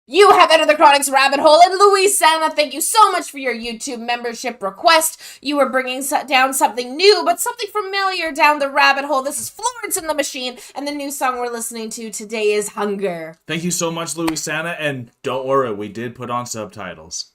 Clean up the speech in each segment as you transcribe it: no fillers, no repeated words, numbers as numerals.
You have entered the Chronic's rabbit hole, and Louisanna, thank you so much for your YouTube membership request. You are bringing down something new, but something familiar down the rabbit hole. This is Florence and the Machine, and the new song we're listening to today is Hunger. Thank you so much, Louisanna, and don't worry, we did put on subtitles.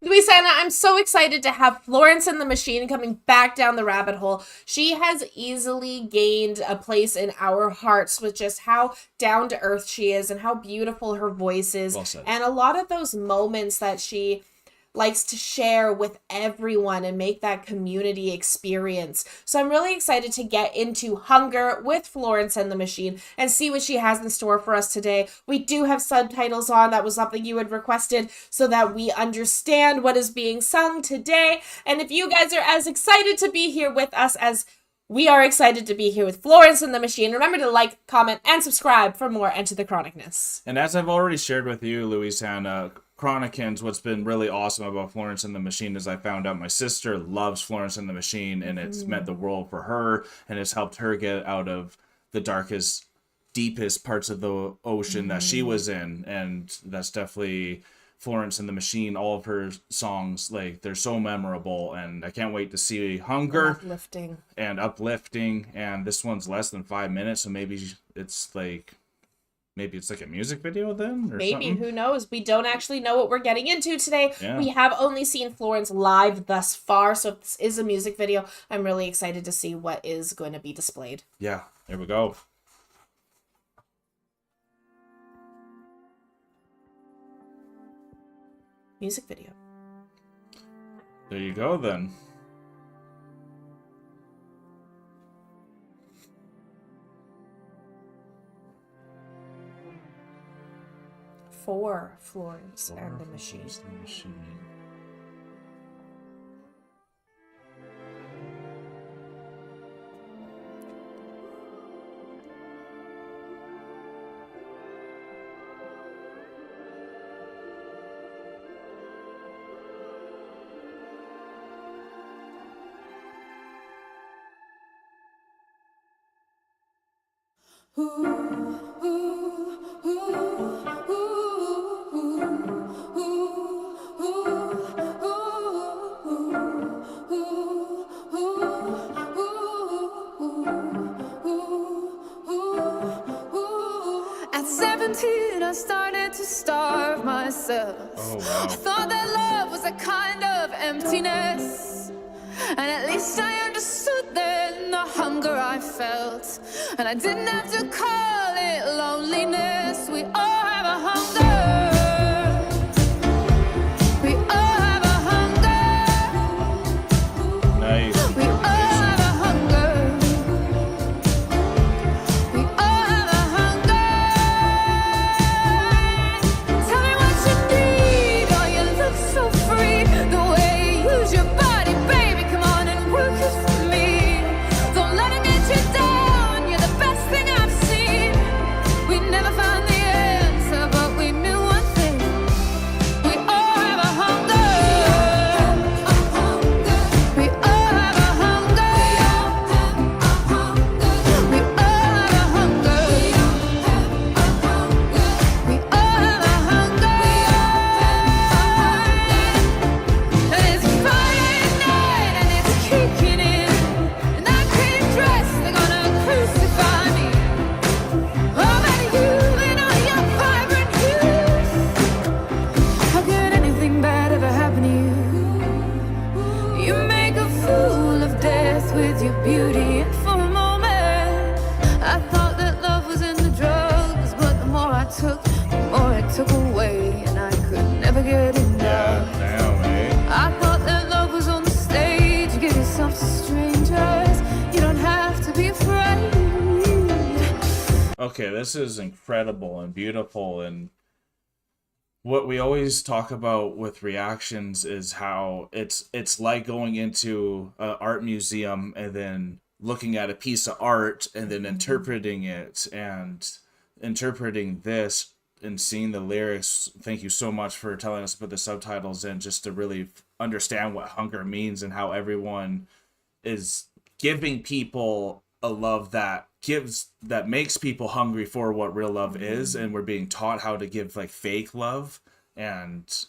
Louisanna, I'm so excited to have Florence and the Machine coming back down the rabbit hole. She has easily gained a place in our hearts with just how down to earth she is and how beautiful her voice is. Well said. And a lot of those moments that she likes to share with everyone and make that community experience. So I'm really excited to get into Hunger with Florence and the Machine and see what she has in store for us today. We do have subtitles on. That was something you had requested so that we understand what is being sung today. And if you guys are as excited to be here with us as we are excited to be here with Florence and the Machine, remember to like, comment, and subscribe for more Enter the Chronicness. And as I've already shared with you, Louisanna, Chronicans, what's been really awesome about Florence and the Machine is I found out my sister loves Florence and the Machine, and it's meant the world for her, and it's helped her get out of the darkest, deepest parts of the ocean that she was in, and that's definitely Florence and the Machine. All of her songs, like, they're so memorable, and I can't wait to see Hunger and uplifting. And this one's less than 5 minutes, so maybe it's like a music video then? Or maybe, something? Who knows? We don't actually know what we're getting into today. Yeah. We have only seen Florence live thus far, so if this is a music video, I'm really excited to see what is going to be displayed. Yeah, there we go. Music video. There you go then. For Florence and the Machine. At 17, I started to starve myself. Oh, wow. I thought that love was a kind of emptiness. And at least I understood then the hunger I felt. And I didn't have to call it loneliness. We all have a hunger. We all have a hunger. Nice. We all have a hunger. We all have a hunger. Tell me what you need. Oh, you look so free. The way you use your body, baby. Come on and work it for me. Don't let it get you down. You're the best thing I've seen. We never found the answer, but we knew one thing. We all have a hunger. We all have a hunger. We all have a hunger. We all have a hunger. And it's Friday night and it's kicking in. And I can't dress, they're gonna crucify me. Oh, but you and all your vibrant hues. How could anything bad ever happen to you? You make a fool of death with your beauty, and for a moment I thought that love was in the drugs, but the more I took, the more it took away, and I could never get enough. Damn, eh? I thought that love was on the stage. You give yourself to strangers. You don't have to be afraid. Okay, this is incredible and beautiful, and what we always talk about with reactions is how it's like going into an art museum and then looking at a piece of art and then interpreting it and interpreting this and seeing the lyrics. Thank you so much for telling us to put the subtitles in just to really understand what hunger means and how everyone is giving people a love that makes people hungry for what real love is, and we're being taught how to give like fake love, and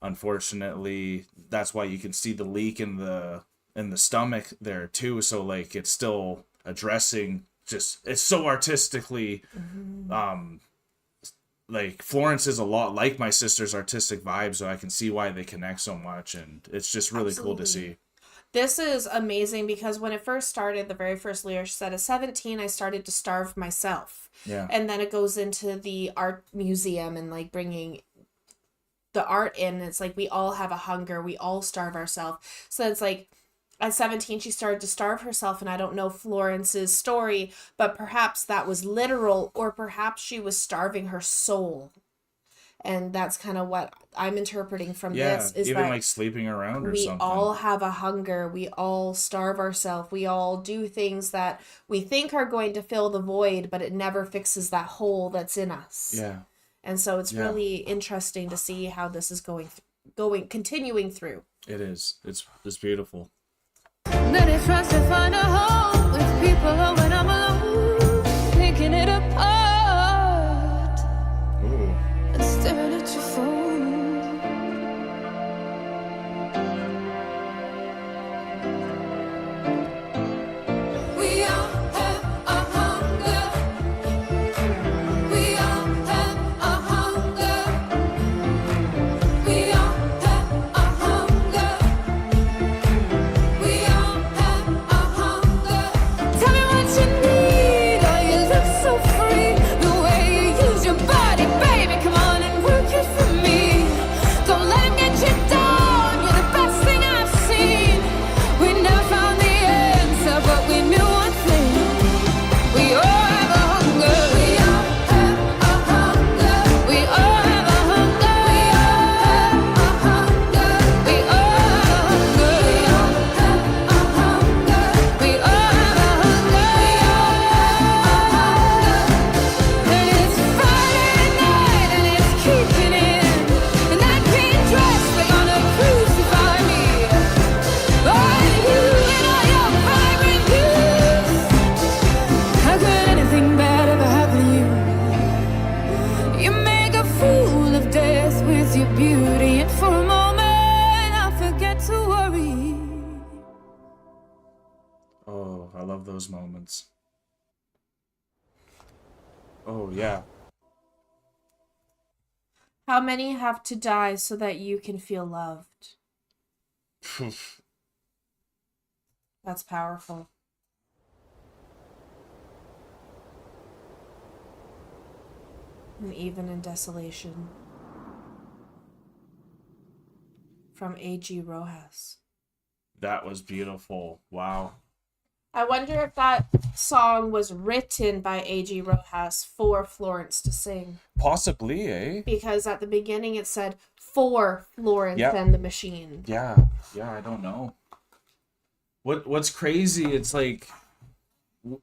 unfortunately that's why you can see the leak in the stomach there too. So like it's still addressing, just it's so artistically like Florence is a lot like my sister's artistic vibe, so I can see why they connect so much, and it's just really cool to see. This is amazing because when it first started, the very first lyric said, at 17, I started to starve myself. Yeah. And then it goes into the art museum and like bringing the art in. It's like, we all have a hunger. We all starve ourselves. So it's like, at 17, she started to starve herself. And I don't know Florence's story, but perhaps that was literal, or perhaps she was starving her soul. And that's kind of what I'm interpreting from this. Is even that like sleeping around or we something. all have a hunger. We all starve ourselves. We all do things that we think are going to fill the void, but it never fixes that hole that's in us. Yeah. And so it's really interesting to see how this is continuing through. It is. It's beautiful. Then it tries to find a home with people when I'm alone, picking it apart Ooh. and staring at your phone. We all have a hunger. We all have a hunger. We all have a hunger. We all have a hunger. Tell me what you need. Oh, you look so free. The way you use your body, baby. Come on and work it for me. Don't let him get you down. You're the best thing I've seen. We never found the answer, but we knew one thing. We all have a hunger. We all have a hunger. We all have a hunger. We all have a hunger. We all have a hunger. We all have a hunger. We all have a hunger. And it's Friday night and it's kicking in. And I can't dress, they're gonna crucify me. Oh, you and all your vibrant youth. How could anything bad ever happen to you? You make a fool of death with your beauty, and for a moment I forget to worry. Oh, I love those moments. Oh, yeah. How many have to die so that you can feel loved? That's powerful. And even in desolation. From A.G. Rojas. That was beautiful. Wow. I wonder if that song was written by A.G. Rojas for Florence to sing. Possibly, eh? Because at the beginning it said, for Florence Yep. and the Machine. Yeah, I don't know. What's crazy, it's like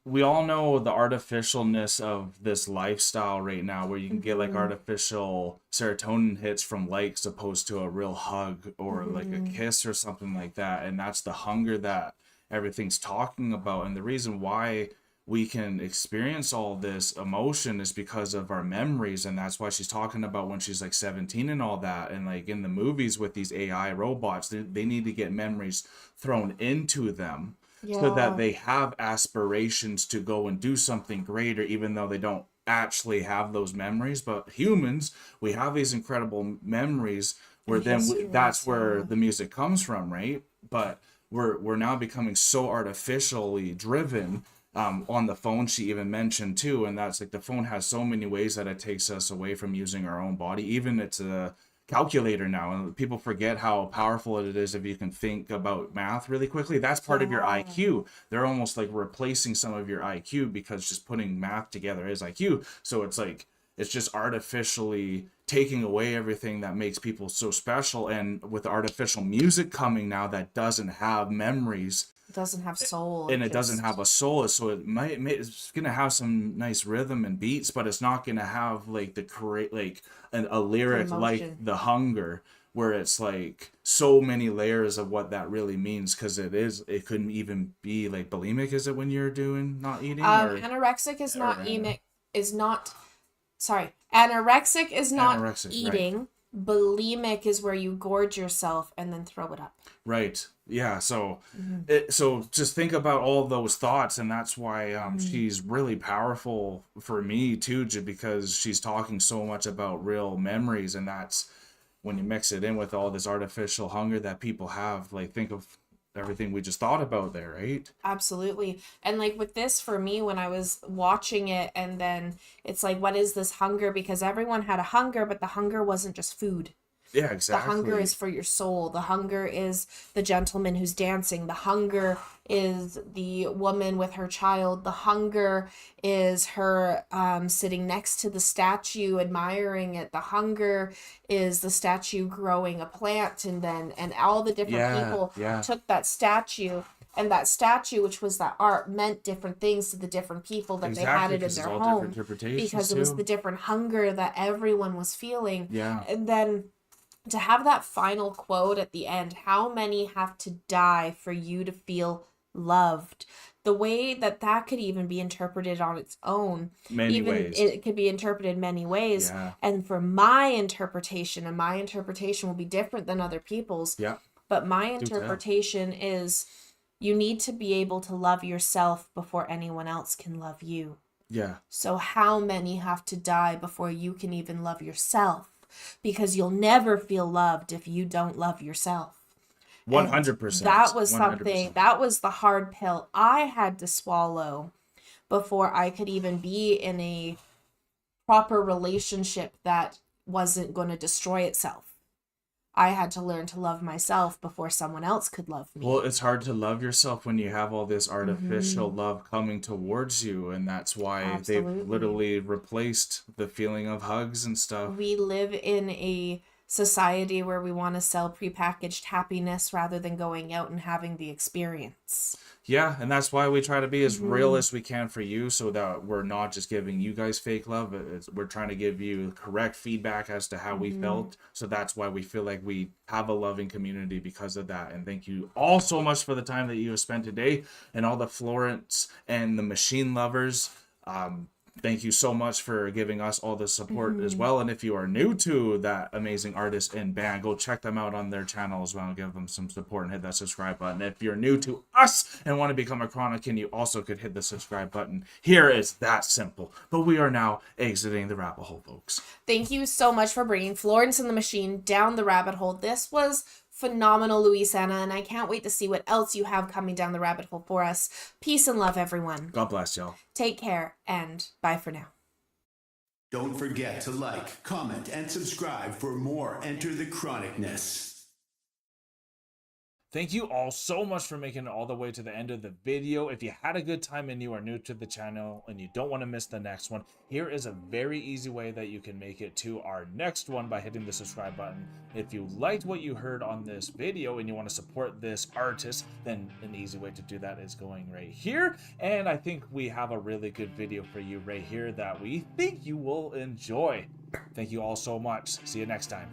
we all know the artificialness of this lifestyle right now, where you can get like artificial serotonin hits from likes opposed to a real hug or like a kiss or something like that. And that's the hunger that everything's talking about. And the reason why we can experience all this emotion is because of our memories. And that's why she's talking about when she's like 17 and all that. And like in the movies with these AI robots, they need to get memories thrown into them so that they have aspirations to go and do something greater, even though they don't actually have those memories. But humans, we have these incredible memories where that's where the music comes from, right? But we're now becoming so artificially driven. On the phone, she even mentioned too, and that's like the phone has so many ways that it takes us away from using our own body. Even it's a calculator now, and people forget how powerful it is if you can think about math really quickly. That's part of your IQ. They're almost like replacing some of your IQ, because just putting math together is IQ. So it's like it's just artificially taking away everything that makes people so special. And with artificial music coming now that doesn't have memories, It doesn't have soul. and it doesn't have a soul, so it's gonna have some nice rhythm and beats, but it's not gonna have like a lyric like Emotion. the hunger, where it's like so many layers of what that really means, because it couldn't even be like bulimic. Is it when you're doing not eating? Anorexic is not anorexic is not Anorexic, eating. Bulimic is where you gorge yourself and then throw it up. Right. Yeah. So, so just think about all those thoughts, and that's why she's really powerful for me too, because she's talking so much about real memories, and that's when you mix it in with all this artificial hunger that people have. Like, think of everything we just thought about there, right? Absolutely. And like with this, for me, when I was watching it, and then it's like, what is this hunger? Because everyone had a hunger, but the hunger wasn't just food. Yeah, exactly. The hunger is for your soul. The hunger is the gentleman who's dancing. The hunger is the woman with her child. The hunger is her sitting next to the statue, admiring it. The hunger is the statue growing a plant, and all the different people took that statue. And that statue, which was that art, meant different things to the different people that they had it in their home. Because it was the different hunger that everyone was feeling. Yeah. And then to have that final quote at the end, how many have to die for you to feel loved? The way that could even be interpreted on its own. Many ways. It could be interpreted many ways. Yeah. And for my interpretation, and my interpretation will be different than other people's. Yeah. But my interpretation is, you need to be able to love yourself before anyone else can love you. Yeah. So how many have to die before you can even love yourself? Because you'll never feel loved if you don't love yourself. 100%. That was 100%. something, that was the hard pill I had to swallow before I could even be in a proper relationship that wasn't going to destroy itself. I had to learn to love myself before someone else could love me. Well, it's hard to love yourself when you have all this artificial love coming towards you, and that's why they've literally replaced the feeling of hugs and stuff. We live in a society where we want to sell prepackaged happiness rather than going out and having the experience. Yeah, and that's why we try to be as real as we can for you, so that we're not just giving you guys fake love. We're trying to give you correct feedback as to how we felt. So that's why we feel like we have a loving community because of that. And thank you all so much for the time that you have spent today, and all the Florence and the machine lovers. Thank you so much for giving us all the support as well. And if you are new to that amazing artist and band, go check them out on their channel as well and give them some support and hit that subscribe button. If you're new to us and want to become a Chronican, you also could hit the subscribe button. Here, it's that simple. But we are now exiting the rabbit hole, folks. Thank you so much for bringing Florence and the Machine down the rabbit hole. This was phenomenal, Louisanna, and I can't wait to see what else you have coming down the rabbit hole for us. Peace and love, everyone. God bless y'all. Take care, and bye for now. Don't forget to like, comment, and subscribe for more Enter the Chronicness. Thank you all so much for making it all the way to the end of the video. If you had a good time and you are new to the channel and you don't want to miss the next one, here is a very easy way that you can make it to our next one by hitting the subscribe button. If you liked what you heard on this video and you want to support this artist, then an easy way to do that is going right here. And I think we have a really good video for you right here that we think you will enjoy. Thank you all so much. See you next time.